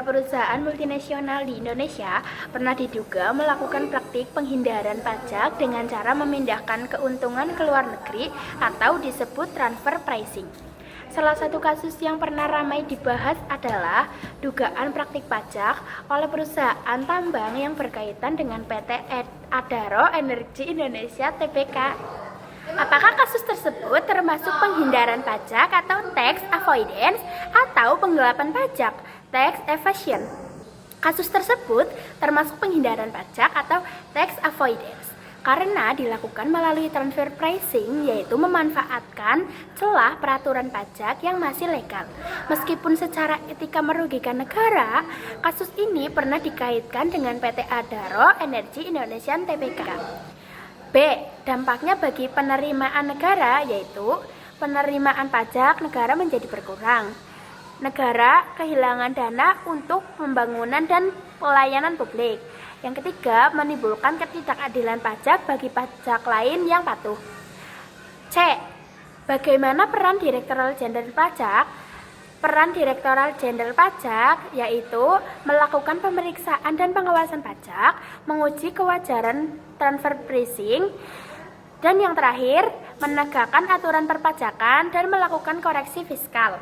beberapa perusahaan multinasional di Indonesia pernah diduga melakukan praktik penghindaran pajak dengan cara memindahkan keuntungan ke luar negeri atau disebut transfer pricing. Salah satu kasus yang pernah ramai dibahas adalah dugaan praktik pajak oleh perusahaan tambang yang berkaitan dengan PT Adaro Energi Indonesia Tbk. Apakah kasus tersebut termasuk penghindaran pajak atau tax avoidance atau penggelapan pajak, tax evasion? Kasus tersebut termasuk penghindaran pajak atau tax avoidance karena dilakukan melalui transfer pricing, yaitu memanfaatkan celah peraturan pajak yang masih legal. Meskipun secara etika merugikan negara, kasus ini pernah dikaitkan dengan PT Adaro Energi Indonesia Tbk. B. Dampaknya bagi penerimaan negara, yaitu penerimaan pajak negara menjadi berkurang. Negara kehilangan dana untuk pembangunan dan pelayanan publik. Yang ketiga, menimbulkan ketidakadilan pajak bagi pajak lain yang patuh. C. Bagaimana peran Direktorat Jenderal Pajak? Peran Direktorat Jenderal Pajak yaitu melakukan pemeriksaan dan pengawasan pajak, menguji kewajaran transfer pricing, dan yang terakhir, menegakkan aturan perpajakan dan melakukan koreksi fiskal.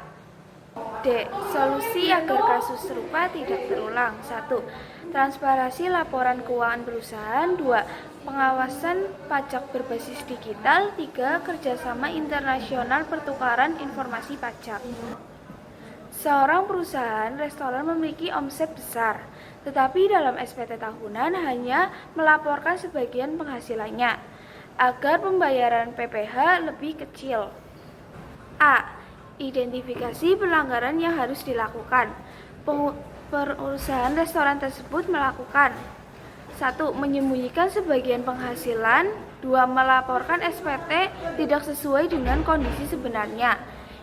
D. Solusi agar kasus serupa tidak terulang. 1. Transparansi laporan keuangan perusahaan. 2. Pengawasan pajak berbasis digital. 3. Kerjasama internasional pertukaran informasi pajak. Seorang perusahaan restoran memiliki omset besar, tetapi dalam SPT tahunan hanya melaporkan sebagian penghasilannya, agar pembayaran PPh lebih kecil. A. Identifikasi pelanggaran yang harus dilakukan. Perusahaan restoran tersebut melakukan 1. Menyembunyikan sebagian penghasilan. 2. Melaporkan SPT tidak sesuai dengan kondisi sebenarnya.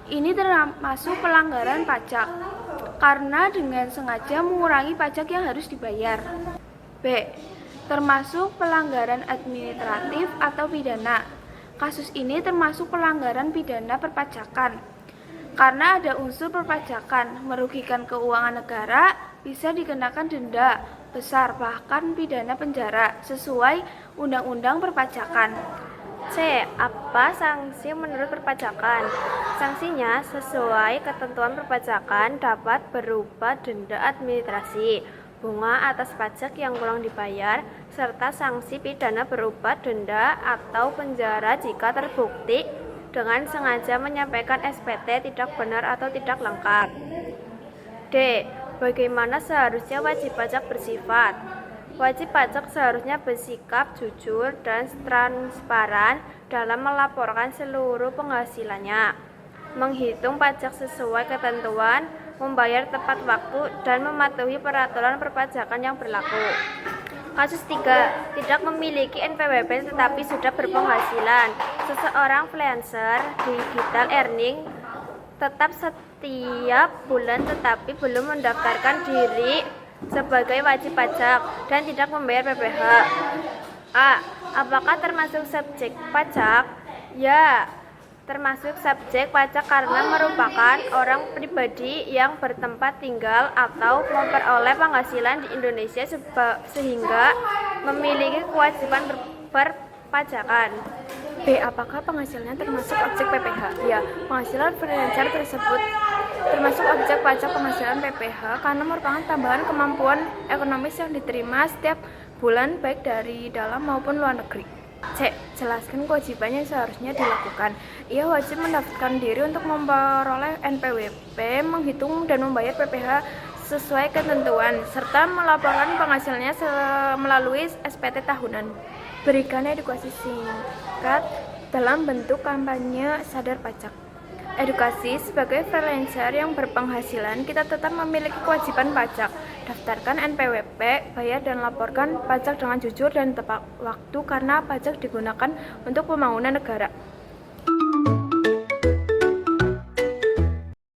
Ini termasuk pelanggaran pajak karena dengan sengaja mengurangi pajak yang harus dibayar. B. Termasuk pelanggaran administratif atau pidana. Kasus ini termasuk pelanggaran pidana perpajakan karena ada unsur perpajakan, merugikan keuangan negara, bisa dikenakan denda besar bahkan pidana penjara sesuai Undang-Undang Perpajakan. C. Apa sanksi menurut perpajakan? Sanksinya sesuai ketentuan perpajakan dapat berupa denda administrasi, bunga atas pajak yang kurang dibayar, serta sanksi pidana berupa denda atau penjara jika terbukti dengan sengaja menyampaikan SPT tidak benar atau tidak lengkap. D. Bagaimana seharusnya wajib pajak bersifat? Wajib pajak seharusnya bersikap jujur dan transparan dalam melaporkan seluruh penghasilannya, menghitung pajak sesuai ketentuan, membayar tepat waktu, dan mematuhi peraturan perpajakan yang berlaku. Kasus 3. Tidak memiliki NPWP tetapi sudah berpenghasilan. Seseorang freelancer digital earning tetap setiap bulan tetapi belum mendaftarkan diri sebagai wajib pajak dan tidak membayar PPh. A. Apakah termasuk subjek pajak? Ya, termasuk subjek pajak karena merupakan orang pribadi yang bertempat tinggal atau memperoleh penghasilan di Indonesia sehingga memiliki kewajiban berpajakan. B. Apakah penghasilannya termasuk objek PPh? Ya, penghasilan freelancer tersebut termasuk objek pajak penghasilan PPh karena merupakan tambahan kemampuan ekonomis yang diterima setiap bulan baik dari dalam maupun luar negeri. C. Jelaskan kewajiban yang seharusnya dilakukan. Ia wajib mendaftarkan diri untuk memperoleh NPWP, menghitung dan membayar PPh sesuai ketentuan, serta melaporkan penghasilannya melalui SPT tahunan. Berikan edukasi singkat dalam bentuk kampanye sadar pajak. Edukasi sebagai freelancer yang berpenghasilan, kita tetap memiliki kewajiban pajak. Daftarkan NPWP, bayar dan laporkan pajak dengan jujur dan tepat waktu karena pajak digunakan untuk pembangunan negara.